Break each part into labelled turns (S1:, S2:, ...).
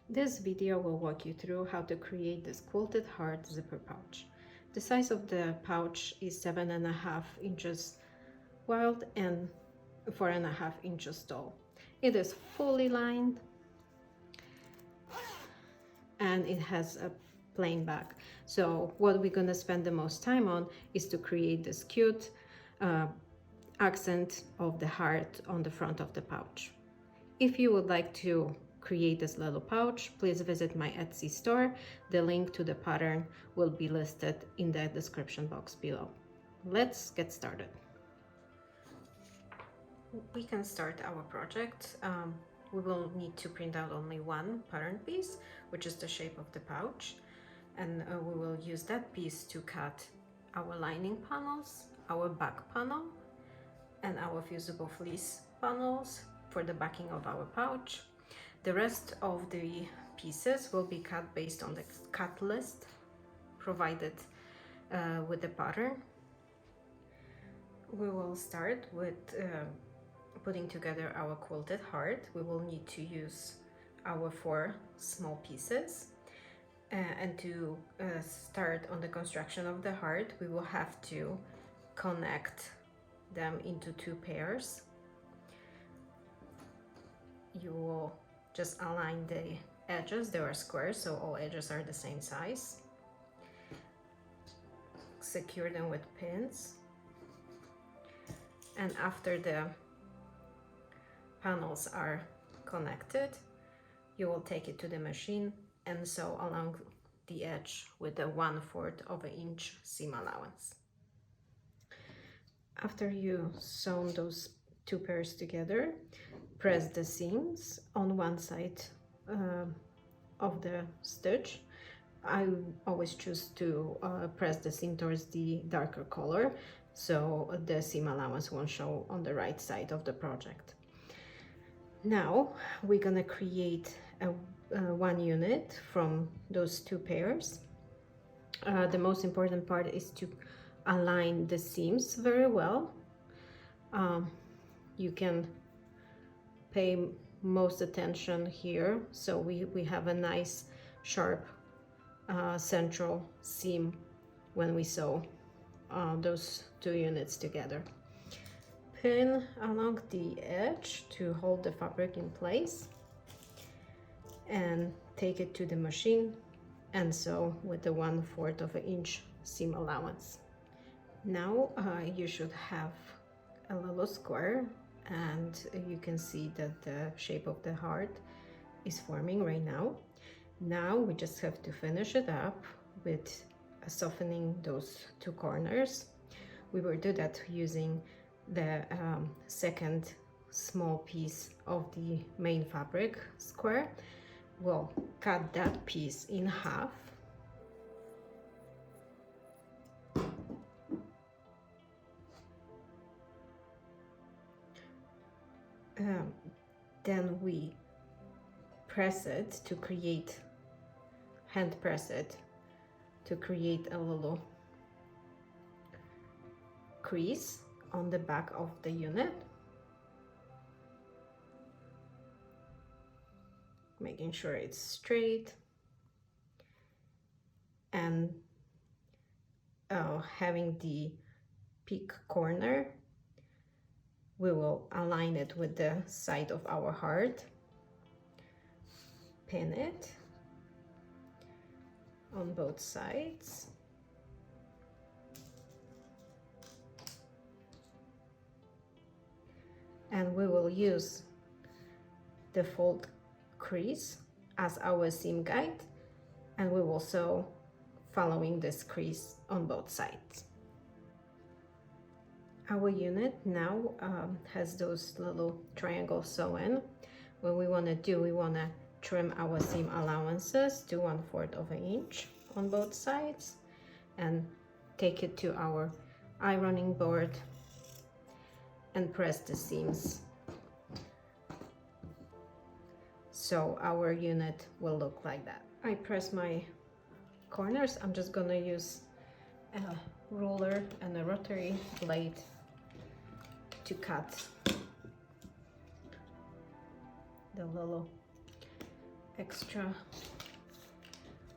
S1: This video will walk you through how to create this quilted heart zipper pouch. The size of the pouch is 7.5 inches wide and 4.5 inches tall. It is fully lined and it has a plain back. So what we're gonna spend the most time on is to create this cute accent of the heart on the front of the pouch. If you would like to create this little pouch, please visit my Etsy store. The link to the pattern will be listed in the description box below. Let's get started. We can start our project. We will need to print out only one pattern piece, which is the shape of the pouch. And we will use that piece to cut our lining panels, our back panel, and our fusible fleece panels for the backing of our pouch. The rest of the pieces will be cut based on the cut list provided with the pattern. We will start with putting together our quilted heart. We will need to use our 4 small pieces. And to start on the construction of the heart, we will have to connect them into 2 pairs. You will just align the edges. They are square, so all edges are the same size. Secure them with pins. And after the panels are connected, you will take it to the machine and sew along the edge with a 1/4 of an inch seam allowance. After you sew those 2 pairs together, press the seams on one side of the stitch. I always choose to press the seam towards the darker color, so the seam allowance won't show on the right side of the project. Now we're gonna create one unit from those 2 pairs. The most important part is to align the seams very well. You can pay most attention here, so we have a nice sharp central seam when we sew those 2 units together. Pin along the edge to hold the fabric in place and take it to the machine and sew with the 1/4 of an inch seam allowance. Now you should have a little square, and you can see that the shape of the heart is forming right now. Now we just have to finish it up with softening those 2 corners. We will do that using the second small piece of the main fabric square. We'll cut that piece in half. Then we press it to create, hand press it to create a little crease on the back of the unit, making sure it's straight, and having the peak corner, we will align it with the side of our heart, pin it on both sides, and we will use the fold crease as our seam guide, and we will sew following this crease on both sides. Our unit now has those little triangles sewn. What we want to do, we want to trim our seam allowances to 1/4 of an inch on both sides and take it to our ironing board and press the seams so our unit will look like that. I press my corners. I'm just gonna use a ruler and a rotary blade to cut the little extra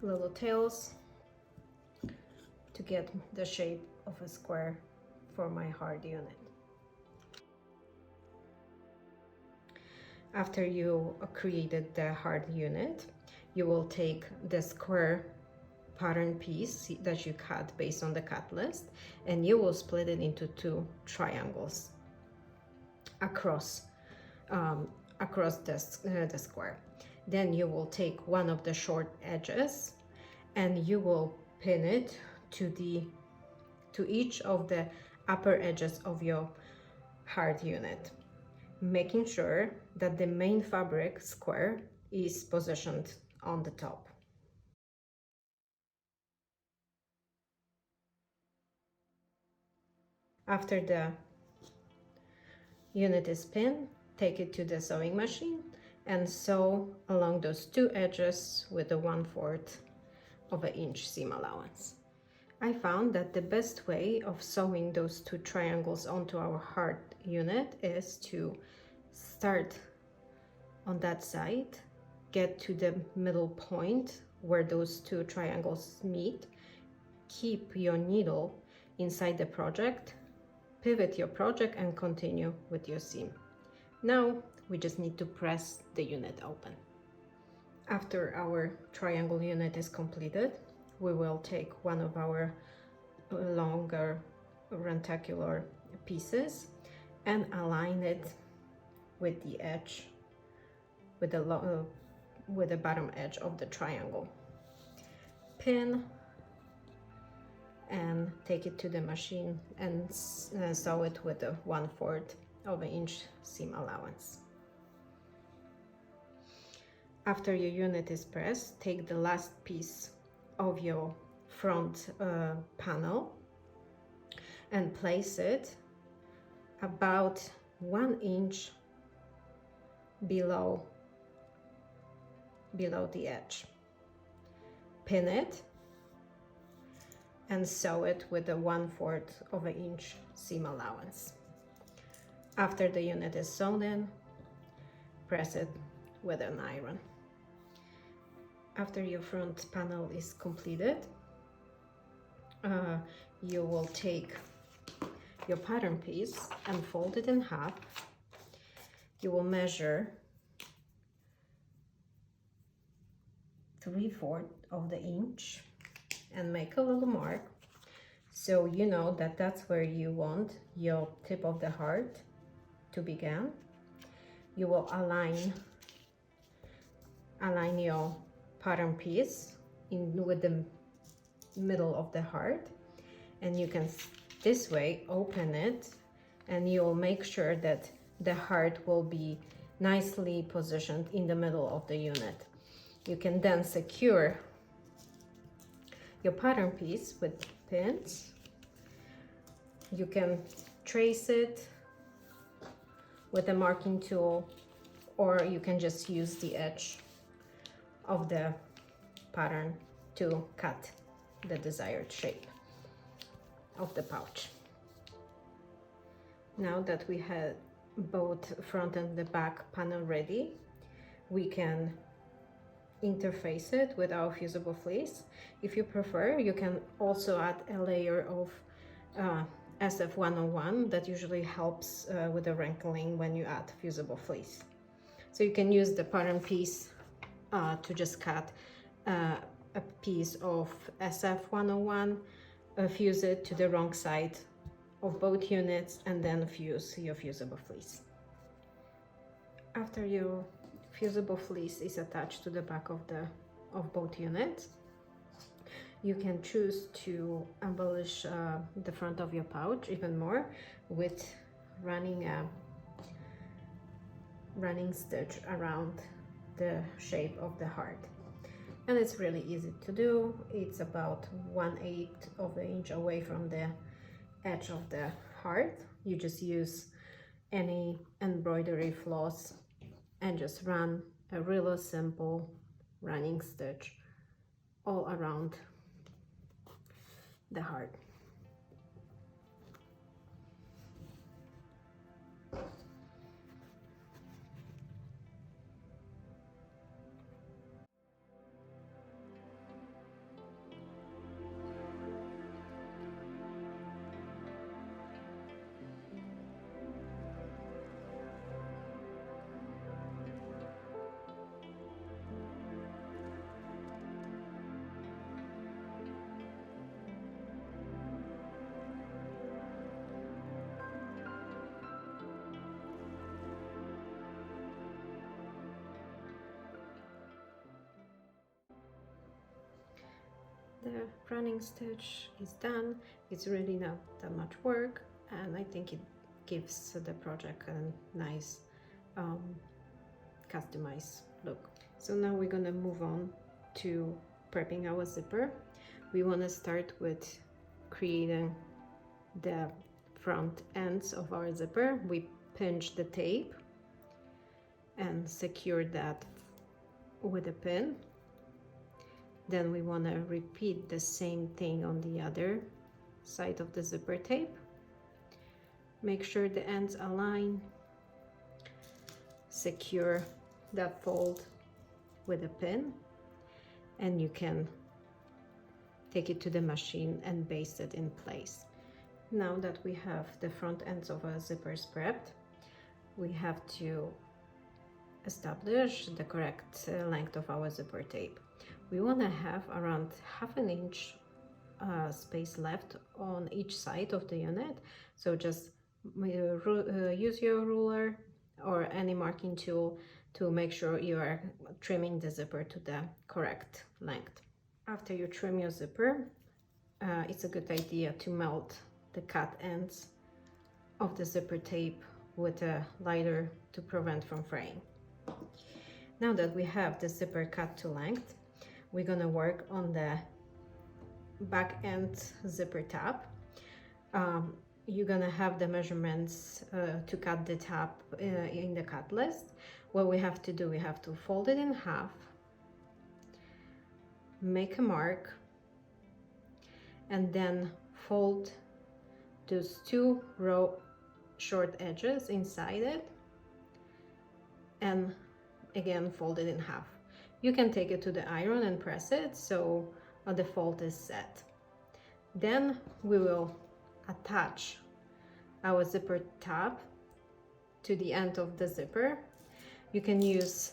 S1: little tails to get the shape of a square for my hard unit. After you created the hard unit, you will take the square pattern piece that you cut based on the cut list, and you will split it into 2 triangles across the square. Then you will take one of the short edges and you will pin it to each of the upper edges of your hard unit, making sure that the main fabric square is positioned on the top. After the unit is pinned, take it to the sewing machine and sew along those 2 edges with a 1/4 of an inch seam allowance. I found that the best way of sewing those 2 triangles onto our hard unit is to start on that side, get to the middle point where those 2 triangles meet, keep your needle inside the project, pivot your project and continue with your seam. Now we just need to press the unit open. After our triangle unit is completed, we will take one of our longer rectangular pieces and align it with the edge, with the bottom edge of the triangle. Pin and take it to the machine and sew it with a 1/4 of an inch seam allowance. After your unit is pressed, take the last piece of your front panel and place it about 1 inch below the edge. Pin it and sew it with a 1/4 of an inch seam allowance. After the unit is sewn in, press it with an iron. After your front panel is completed, you will take your pattern piece and fold it in half. You will measure 3/4 of the inch and make a little mark so you know that that's where you want your tip of the heart to begin. You will align your pattern piece with the middle of the heart, and you can this way open it, and you'll make sure that the heart will be nicely positioned in the middle of the unit. You can then secure your pattern piece with pins. You can trace it with a marking tool, or you can just use the edge of the pattern to cut the desired shape of the pouch. Now that we had both front and the back panel ready, we can interface it with our fusible fleece. If you prefer, you can also add a layer of SF101 that usually helps with the wrinkling when you add fusible fleece. So you can use the pattern piece to just cut a piece of SF101, fuse it to the wrong side of both units, and then fuse your fusible fleece. After your fusible fleece is attached to the back of both units, you can choose to embellish the front of your pouch even more with running a running stitch around the shape of the heart. And it's really easy to do. It's about 1/8 of an inch away from the edge of the heart. You just use any embroidery floss and just run a really simple running stitch all around the heart. the running stitch is done. It's really not that much work, and I think it gives the project a nice customized look. So now we're gonna move on to prepping our zipper. We want to start with creating the front ends of our zipper. We pinch the tape and secure that with a pin. Then we want to repeat the same thing on the other side of the zipper tape. Make sure the ends align. Secure that fold with a pin, and you can take it to the machine and baste it in place. Now that we have the front ends of our zippers prepped, we have to establish the correct length of our zipper tape. We want to have around 1/2 inch space left on each side of the unit, so just use your ruler or any marking tool to make sure you are trimming the zipper to the correct length. After you trim your zipper, it's a good idea to melt the cut ends of the zipper tape with a lighter to prevent from fraying. Now that we have the zipper cut to length, we're gonna work on the back end zipper tab. You're gonna have the measurements to cut the tab in the cut list. What we have to do, we have to fold it in half, make a mark, and then fold those 2 short edges inside it, and again fold it in half. You can take it to the iron and press it so the fold is set. Then we will attach our zipper tab to the end of the zipper. You can use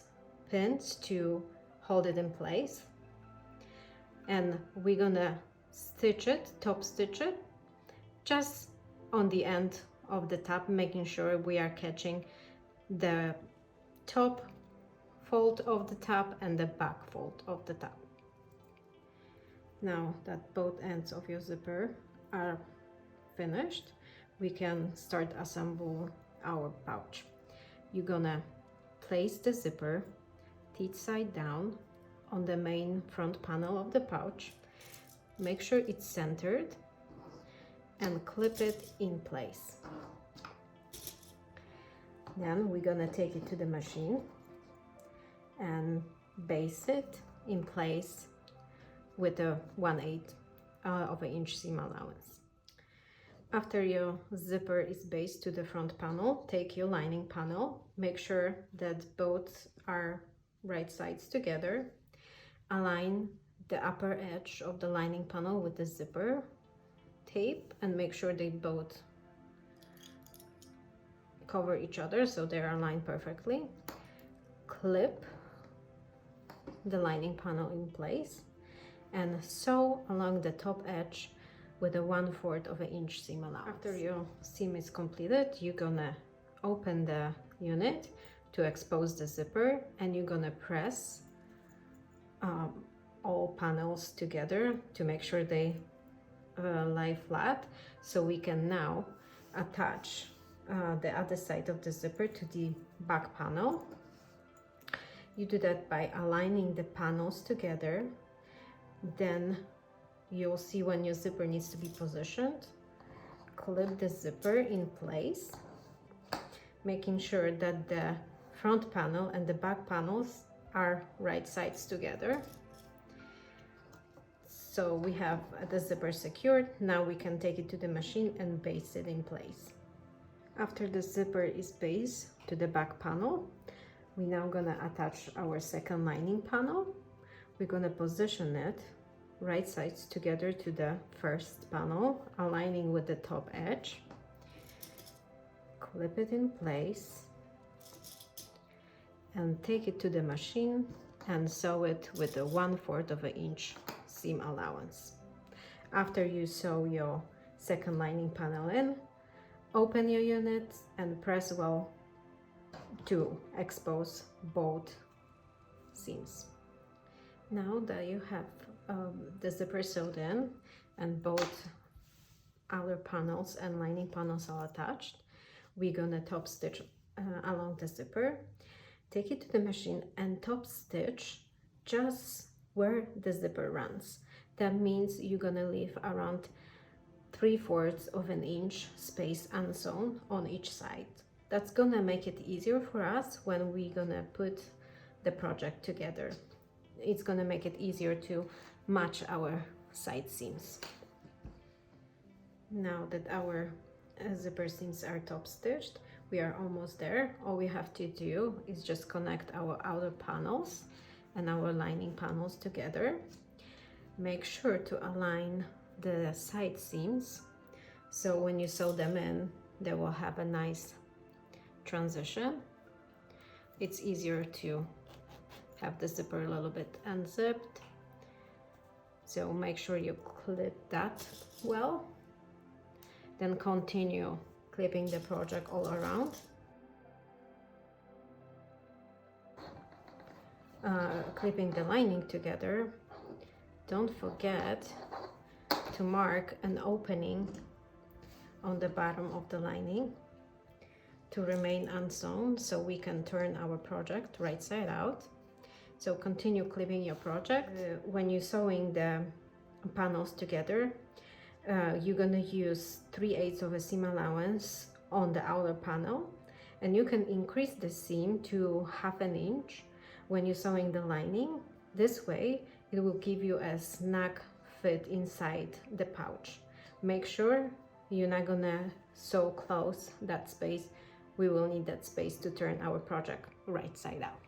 S1: pins to hold it in place, and we're gonna stitch it, top stitch it, just on the end of the tab, making sure we are catching the top fold of the tab and the back fold of the tab. Now that both ends of your zipper are finished, we can start assemble our pouch. You're gonna place the zipper teeth side down on the main front panel of the pouch. Make sure it's centered and clip it in place. Then we're gonna take it to the machine and baste it in place with a 1/8 of an inch seam allowance. After your zipper is basted to the front panel, take your lining panel, make sure that both are right sides together, align the upper edge of the lining panel with the zipper tape, and make sure they both cover each other so they're aligned perfectly. Clip the lining panel in place and sew along the top edge with a 1/4 of an inch seam allowance. After your seam is completed, you're gonna open the unit to expose the zipper, and you're gonna press all panels together to make sure they lie flat, so we can now attach the other side of the zipper to the back panel. You do that by aligning the panels together. Then you'll see when your zipper needs to be positioned. Clip the zipper in place, making sure that the front panel and the back panels are right sides together. So we have the zipper secured. Now we can take it to the machine and baste it in place. After the zipper is basted to the back panel, we're now gonna attach our second lining panel. We're gonna position it right sides together to the first panel, aligning with the top edge. Clip it in place and take it to the machine and sew it with a 1/4 of an inch seam allowance. After you sew your second lining panel in, open your unit and press well to expose both seams. Now that you have the zipper sewed in and both outer panels and lining panels are attached, we're gonna top stitch along the zipper, take it to the machine and top stitch just where the zipper runs. That means you're gonna leave around 3/4 of an inch space unsewn on each side. That's gonna make it easier for us when we're gonna put the project together. It's gonna make it easier to match our side seams. Now that our zipper seams are top stitched, we are almost there. All we have to do is just connect our outer panels and our lining panels together. Make sure to align the side seams so when you sew them in, they will have a nice transition. It's easier to have the zipper a little bit unzipped, so make sure you clip that well. Then continue clipping the project all around. Clipping the lining together, don't forget to mark an opening on the bottom of the lining to remain unsewn so we can turn our project right side out. So continue clipping your project. When you're sewing the panels together, you're gonna use 3/8 of a seam allowance on the outer panel, and you can increase the seam to 1/2 inch when you're sewing the lining. This way it will give you a snug fit inside the pouch. Make sure you're not gonna sew close that space. We will need that space to turn our project right side out.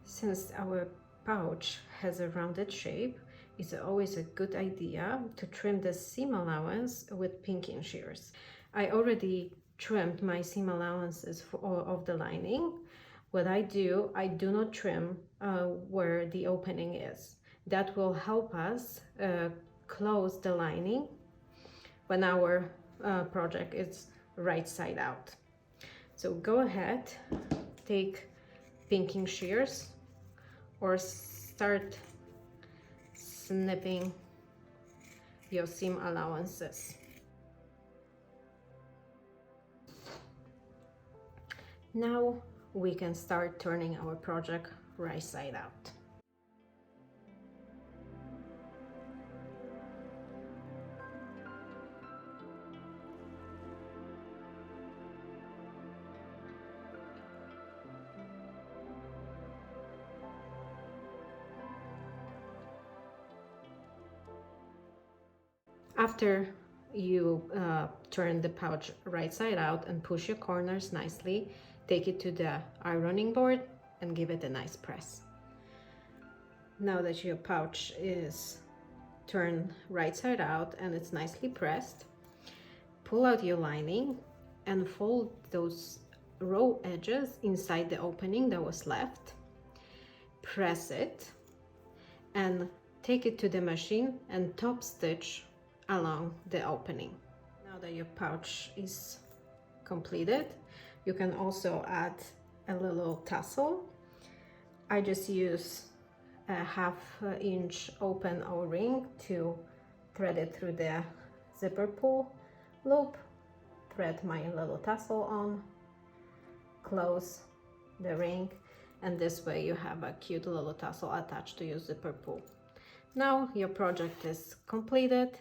S1: Since our pouch has a rounded shape, it's always a good idea to trim the seam allowance with pinking shears. I already trimmed my seam allowances of the lining. What I do not trim where the opening is. That will help us close the lining when our project is right side out. So go ahead, take pinking shears or start snipping your seam allowances. Now we can start turning our project right side out. After you turn the pouch right side out and push your corners nicely, take it to the ironing board and give it a nice press. Now that your pouch is turned right side out and it's nicely pressed, pull out your lining and fold those raw edges inside the opening that was left. Press it and take it to the machine and top stitch along the opening. Now that your pouch is completed, you can also add a little tassel. I just use a 1/2 inch open O-ring to thread it through the zipper pull loop, thread my little tassel on, close the ring, and this way you have a cute little tassel attached to your zipper pull. Now your project is completed.